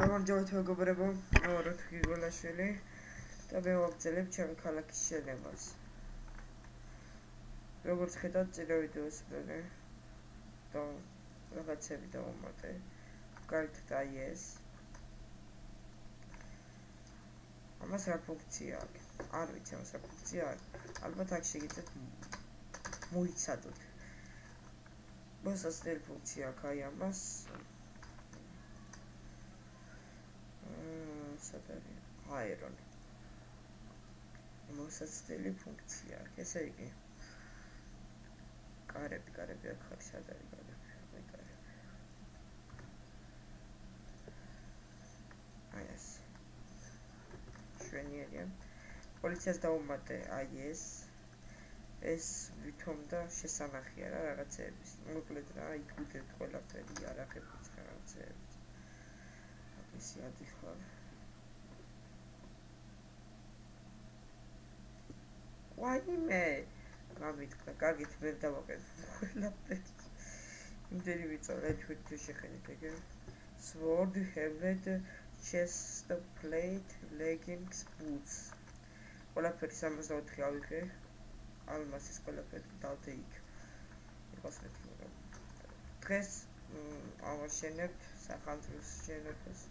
გამარჯობათ მეგობრებო, ვართ გიგოლაშვილი და მე ვაგრძელებ ჩემი ქალაქის შენებას. როგორც ხედავთ, წინა ვიდეოს მერე და რაღაცები დავამატე. გარეთ აი ეს. ამას რა ფუნქცია აქვს? არ ვიცი, ამას რა ფუნქცია აქვს. ალბათ აქ შეგიძლიათ მოიცადოთ. მოსაცდელი ფუნქცია აქვს აი ამას. სადარი აერონ მოსაცდელი ფუნქცია აქვს, ესე იგი კარები აქ არის, სადარი კარები აი ეს შვენიერია. პოლიციას დავუმატე აი ეს ვითომ და შესანახია რა რაღაცების, მოკლედ რა იგუდეთ ყველაფერი, არახებიც რაღაცებს. ისი ადიხარ ვაიმე გამიტკა, კარგით ვერ დავაკეთე ყველაფერს. იმდენი ვიწოლე თქვენ თუ შეხედეთ ეგ. Sword, helmet, chest plate, leggings, boots. ყველაფერი 64 ავიღე. ალმასის ყველაფერი დავდე იქ. იყოს მეთქი. დღეს ავაშენებ სახანძროს შენებას.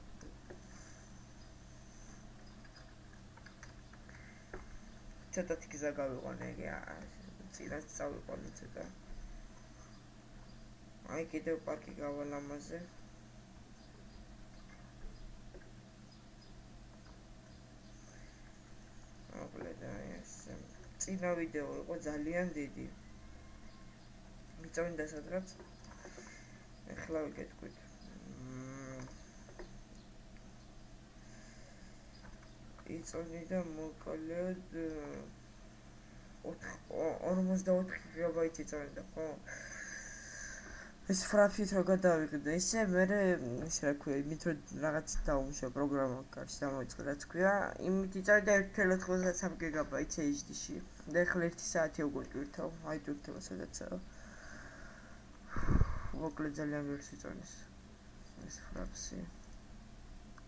ცოტათი გზა გავიყვანე, წინას წავიყვანე ცოტა. აი კიდევ პარკი გავალამაზე. მოკლედ აი ეს წინა ვიდეო იყო ძალიან დიდი. მიწოვინდა სადღაც. ეხლა ვიგეთქვით. იწონი და მოკლედ 44 გიგაბაიტი იწონდა, ხო? ეს ფრაფით რა გადავიღდა, ისე მერე ის რა ქვია, იმით რომ რაღაც დაუმშა პროგრამა კარში დამოიწყე, რაც ქვია, იმით იწონდა 1.93 გიგაბაიტს HD-ში. და ეხლა 1 საათი უკვე ტვირთავ, აი ტვირთება სადაცაა. მოკლედ ძალიან ვერს იწონის ეს ფრაფსი.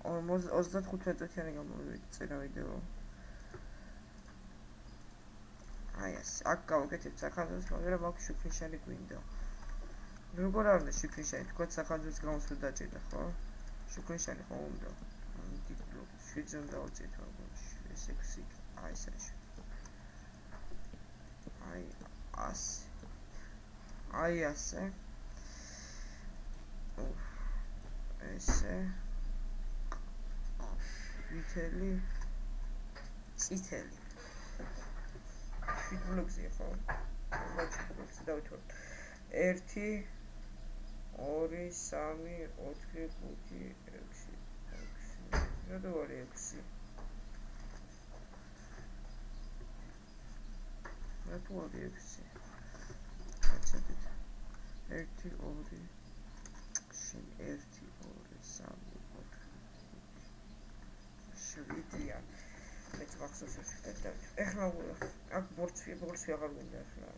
35 მეტრი გამოვიდა წინა ვიდეო. აი ეს, აქ გავაკეთებ სახანძროს, მაგრამ აქ შუქნიშანი გვინდა. როგორ არ უნდა შუქნიშანი, თქვა სახანძროს გამოსვლა დაჭირდა, ხო? შუქნიშანი ხო უნდა. დიპლო 7-ზე დავწეთ, ეს 6, აი ესაში. აი ასე. ესე ვითელი წითელი 7 ბლოკზე ხო? 7 ბლოკზე დავთვალ 1 2 3 4 5 6 რა დავარი 6 რა დავარი 6 აჩადეთ 1 2 1 2 3 შვიდია. მეც მახსოვს შევხედე. ეხლა აქ ბორცვი აღარ გვინდა ეხლა.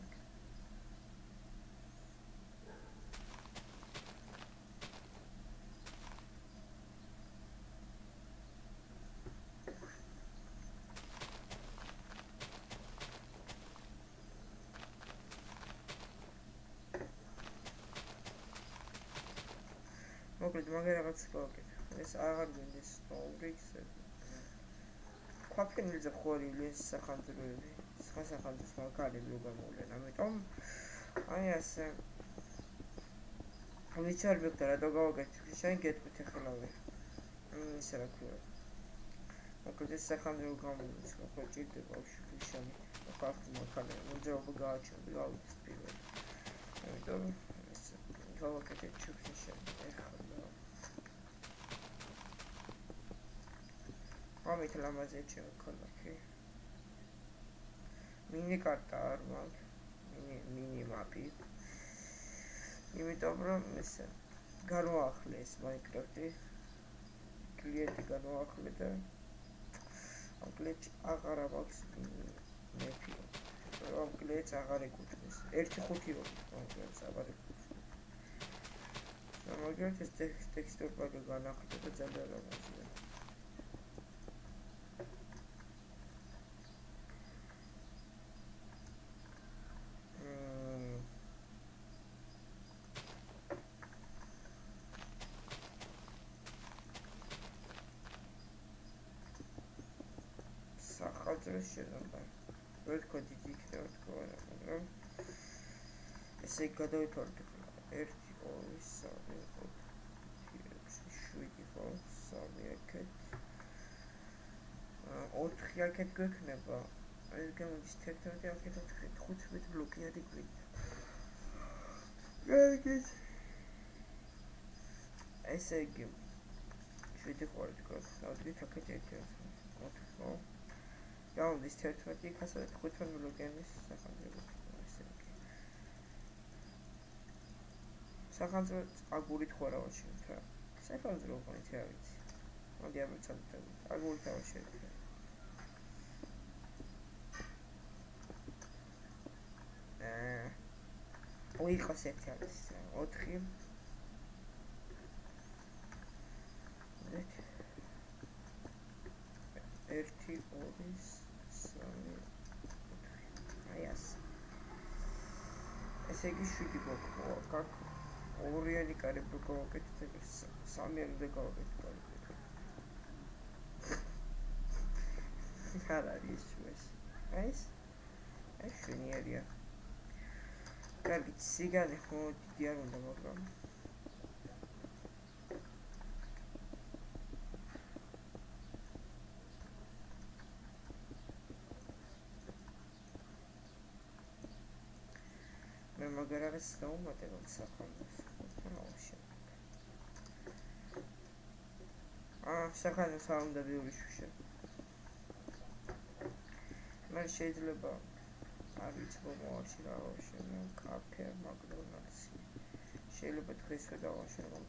მოკლედ მაგერ რაღაც გავაკეთე. ეს აღარ გვინდა სტოურიქს. ქვაფენილზე ხორილი ეს სახანძროები. სახანძროს მაგალითად გამოვიდა. ამიტომ აი ასე. ვიცარ ვიქტორ რა დავაგეთე. შენ გეტყვით ეხლავე. ისე რა ქვია. მოკლედ ეს სახანძრო გამოვიდა. ხო ჭირდება შუშანი. ხალხი მოხალე. მოძრაობა გააჩნდა გავიქცე პირველ. ამიტომ ეს გავაკეთე შუშანი. ამით ლამაზია ჩემი ქალაქი. მინი კარტა არ მაქვს. მინი მაპი. იმიტომ რომ ესე განვაახლე ეს Minecraft-ი. კლიენტი განვაახლე და მოკლედ აღარ აქვს მეფი. მოკლედ აღარ ეკუთვნის. 1.5 მოკლედ აღარ ეკუთვნის. მაგრამ ეს ტექსტურ პაკი განახლდა ძალიან ლამაზია. სახალხოს შენობა. ვერ თქვა დიდი იქნება თქო არა, მაგრამ ესე გადავიფარდო. 1 2 3 4 7 ხო? 3 აქეთ. 4 აქეთ გვექნება. ეს გამოდის 11 აქეთ 15 ბლოკი არის გვინდა. გაგეთ. ესე იგი 7 ხო არის თქო. დავდგეთ აქეთ 1 4 ხო? გამოდის 11 იქ ასე 15 ბლოკი არის სახანძრო. ესე იგი. სახანძრო აგურით ხო რა ვაშენთ რა. სახანძრო ყოით რა ვიცი. მოდი ამოწოდეთ. აგურით ავაშენთ. ოიყოს ერთი არის 4 1 2 3 აი ასე ესე იგი 7 გვაქვს აქ ორიანი კარიბი გავაკეთეთ სამიანი და გავაკეთეთ არ არის ეს ეს შვენიერია კარგი სიგანე ხო დიდი არ უნდა მაგრამ მე მაგარას დავუმატებ სახანოს სახანოს არ უნდა ბევრი შუშა მე შეიძლება არ ვიცი მომავალში რა ვაშენო კაფე მაკდონალდსი შეიძლება დღესვე დავაშენო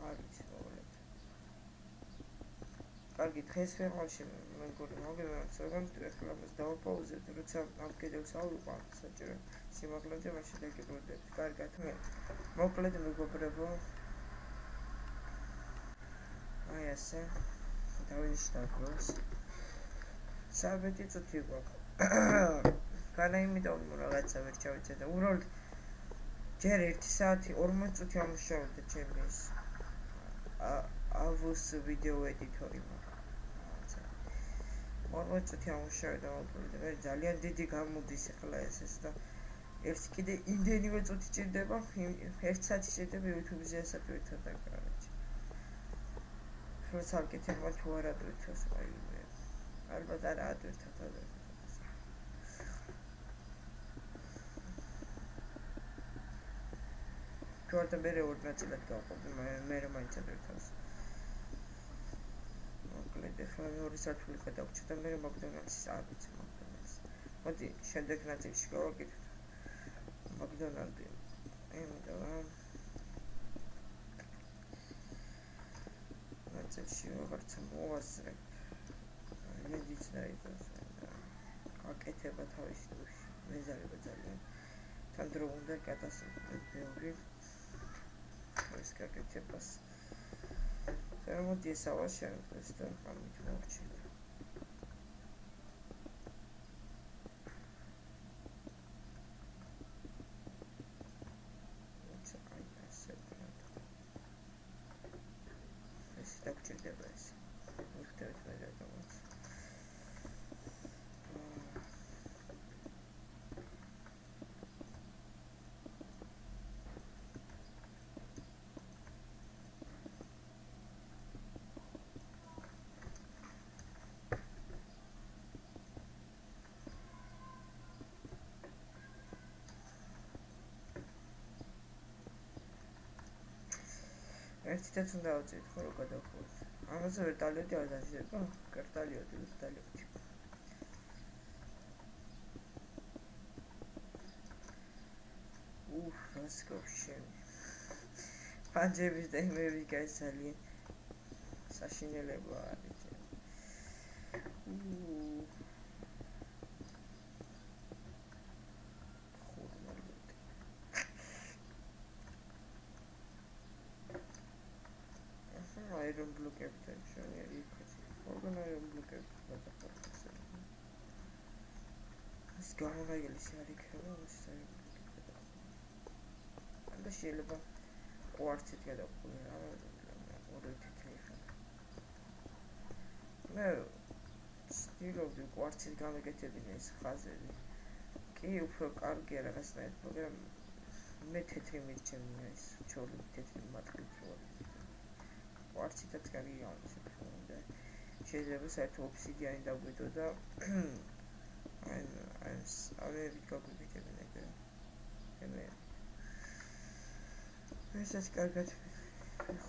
არ ვიცი მოვლეთ კარგი დღესვე ვაშენო მეგობრებო მოგებთ საგან ეხლა მას დავაპაუზეთ როცა ამ კიდევს ავიყვან საჭირო სიმაღლეზე მაშინ დაგიბრუნდეთ კარგად მე მოკლედ მეგობრებო აი ასე დავიშტავ დროს საბეთი წუთი გვაქვს განა იმიტომ რაღაცა ვერ ჩავიცე და უბრალოდ ჯერ 1 საათი 40 წუთი ამუშავებდა ჩემი ეს ავოს ვიდეო ედიტორი რაღაცა 40 წუთი ამუშავებდა მოკლედ მე ძალიან დიდი გამოდის ახლა ეს და ერთ კიდე იმდენივე წუთი ჭირდება 1 საათი ჭირდება YouTube-ზე ასეთ ვერთად დაკარაჩი როცა ვკითხება თუ არა დვითოს აი ალბათ არა ადვერთად თორე მე ორ ნაწილად გავყოფდი მე რომ მაინც ადვერთავს მოკლედ ახლა მე 2 საათი გადავჭი და მე მაკდონალდსის არ ვიცი მაკდონალდს მოდი შემდეგ ნაწილში გავაკეთოთ მაკდონალდი იმიტომ ნაწილში ვაღარც მოვასწრებ მედიც დაიწოს აკეთება თავის დროში მეზარება ძალიან თან დრო უნდა გადასწრებით ბევრი ეს გაკეთებას მოდი ეს ავაშენოთ ეს და ამით მოვჩით ეს დაგჭირდება ეს ვიხდებით მე რატომაც ერთითაც უნდა ავწევთ ხო რო გადავხუროთ ამაზე ვერ დალევდი არ დაჟება კარტალიოდი დალევდი რას გავშენი პანჯების და იმების გაისალien საშინელება არის ბლოკებით არის მშვენიერი იქაც ორგანოები ბლოკებით გადაყოლეს ეს გამონაკლისი არ იქნება ის და შეიძლება კვარცით გადაყოლე რა ორი თითი იქნება მე ვცდილობდი კვარცით გამეკეთებინა ეს ხაზები კი უფრო კარგია რაღაცნაირად მაგრამ მე თეთრი მირჩენია ეს ჩოლი თეთრი მატყლით როა კვარცითაც კარგი გამოსებს და შეიძლება საერთოდ ობსიდიანი დაგვიდო და ამებით გაგვიკეთებინა მე ესაც კარგად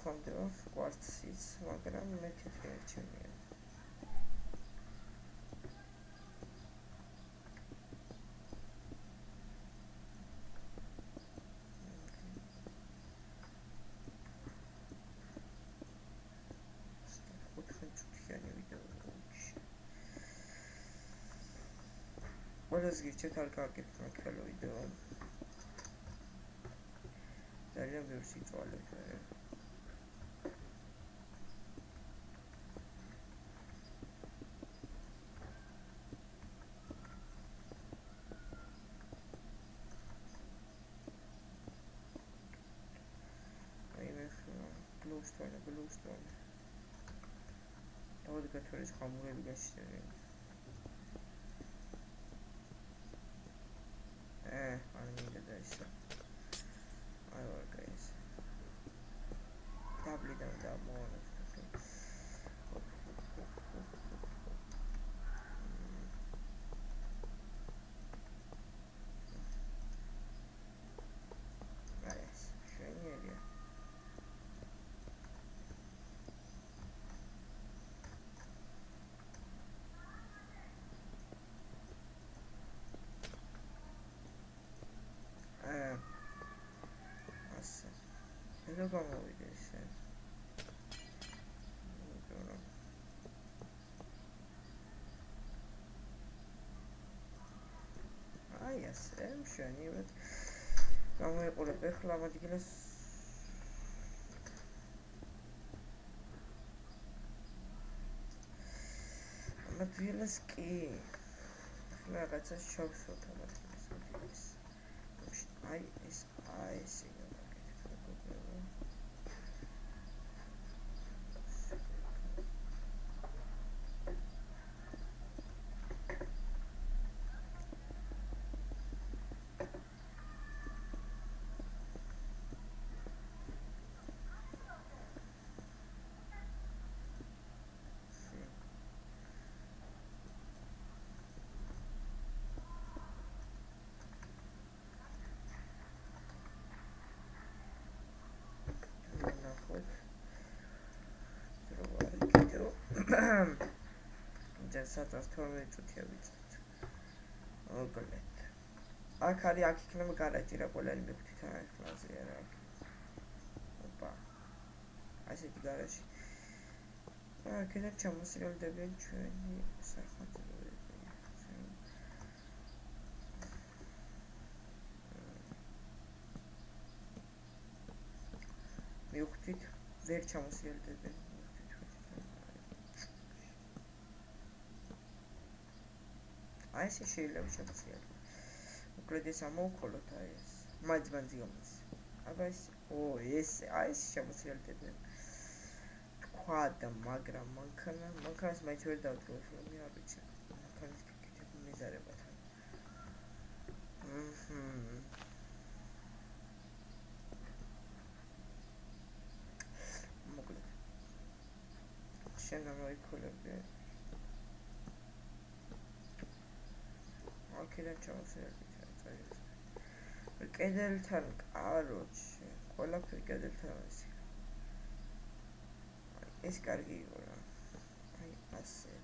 ხომდება კვარციც მაგრამ მე თეთრი მირჩენია ყველას გირჩევთ არ გააკეთოთ მაგალითად ვიდეო ძალიან ბევრი სიტუაციაა Bluestone. Давай готовить хамуры гашты. I need this. Alright guys. Tablet down more. Look at what we just said. Yes, I'm sure I knew it. I'm going to put a big lava to get us. I'm not really scared. That's a shock so I see. Just as 12 წუთია ვიწევთ. მოგლეთ. აქ არის აქ იქნება გარაჟი რა ყველანი მეკუთით ახალაზე არა აქ. ოპა. ასეთი გარაჟი. აქედან ჩამოსროლდებიან ჩვენი სახანძროები. მივხვდით ვერ ჩამოსროლდებიან. ეს შეიძლება შემოწიოთ. უკლედ ეს ამოვქოლოთ აი ეს. მაძმანძი ამის. აბა ეს ეს შემოწიოდებენ. თქვა და მაგრამ მანქანას მაინც ვერ დავდგეს რომ მე არ ვიცი. მანქანის კეთებ მეზარებათან. მოკლედ. შენ გამოიქოლები. აქედან ჩავსერდით კედელთან კაროჩი ყველაფერი კედელთან არის ეს კარგი იყო რა აი ასე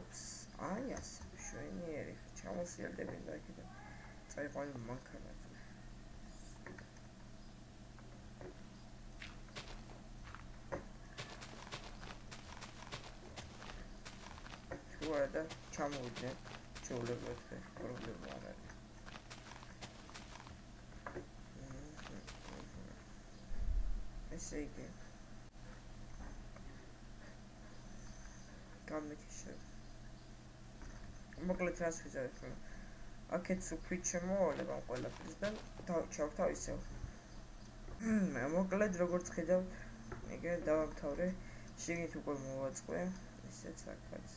ოპს აი ასე შვენიერი ჩავსერდები და აქედან წაიყვანი მანქანა და ჩამოვიდე ჩაულებოთ პრობლემა არ არის ესე იგი გამეთიშე მოკლედ რას ვიზარდ ხოლმე აქეთ სუფრით შემოვალებ ამ ყველაფერს და ჩავთავ ისევ მოკლედ როგორც ხედავთ ეგრე დავამთავრე შიგნით უკვე მოვაწყვე ესეც აქაც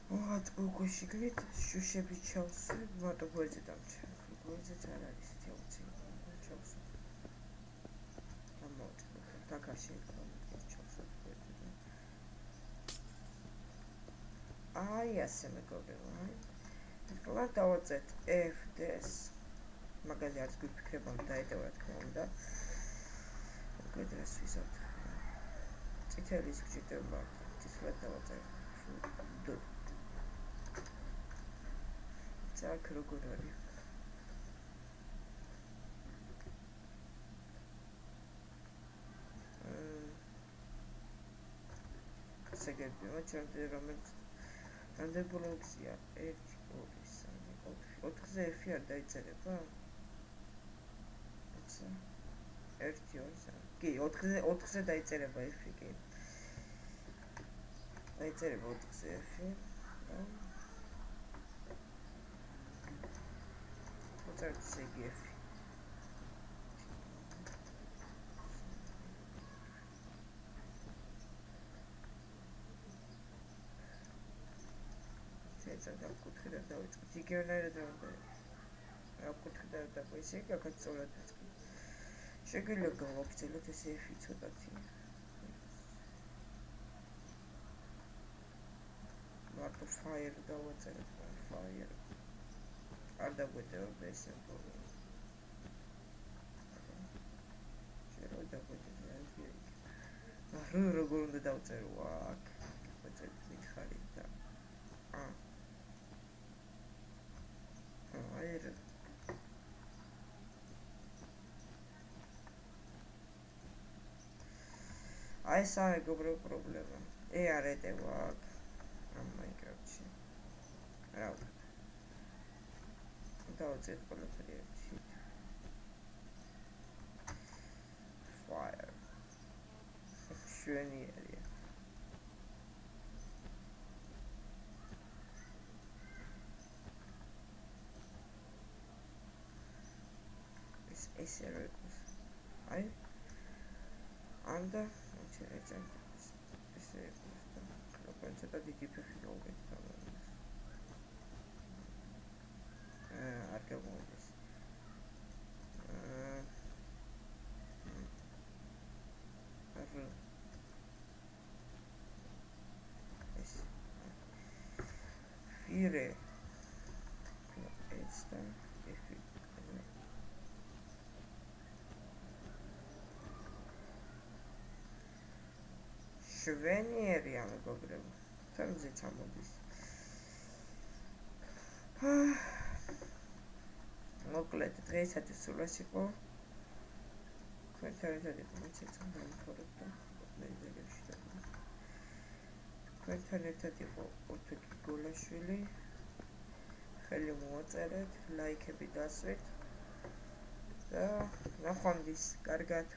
მოვაწყვე უკვე შიგნით შუშები ჩავსვი მარტო გვერდზე დამჭრე გვერდზეც არ არის ისეთი აუცილებლობა ჩავსვი გამოვაწყвай დაკაში ჩავსვი გვერდზე აი ასე მეგობრებო აი თქვა დავაწეთ FDS მაგაზე არც გვიფიქრება რომ დაეტევა რა თქმა უნდა გვერდას ვიზავთ წითელის გჭირდება ციფრად დავაწერთ წაკ როგორ არის სეგები მოჩვენე რომელიც რამდენბოლოებია 1 2 3 4-ზე F არ დაიწერება? აცა 1 2 3 კი 4-ზე დაიწერება F კი დაიწერება 4-ზე F მოწერთ ისე F და კუთხიდან დავიწყოთ იგივენაირად რა უნდა რა კუთხიდან დაგვისი აქაც სწორად დაწყოთ შეგვიძლია გავაგრძელოთ ეს F ცოტათი მარტო fire დავაწერეთ fire არ დაგვედება ეს სიმბოლო შეიძლება დაგვედება როგორ უნდა დავწერო აქ მოწერთ მითხარით და აი ეს არის მეგობრებო პრობლემა არ ეტევა აქ ამ Minecraft-ში რა დავწერთ ყველაფერი ერთი fire შვენიერია ესე რა იყოს აი ამდე ესე როგორ ცოტა დიდი ფეხი გავუკეთე არ გამოვიდეს ეს ფირე ეს და ეფი შვენიერია მეგობრებო თემზე ჩამოდის მოკლედ დღეისათვის სულ ეს იყო თქვენთან ერთად იყო მეცეცხლე დამთავრდა მეზერებში და თქვენთან ერთად იყო ოფიკი გოლაშვილი ხელი მოაწერეთ ლაიქები დასვით და ნახვამდის კარგად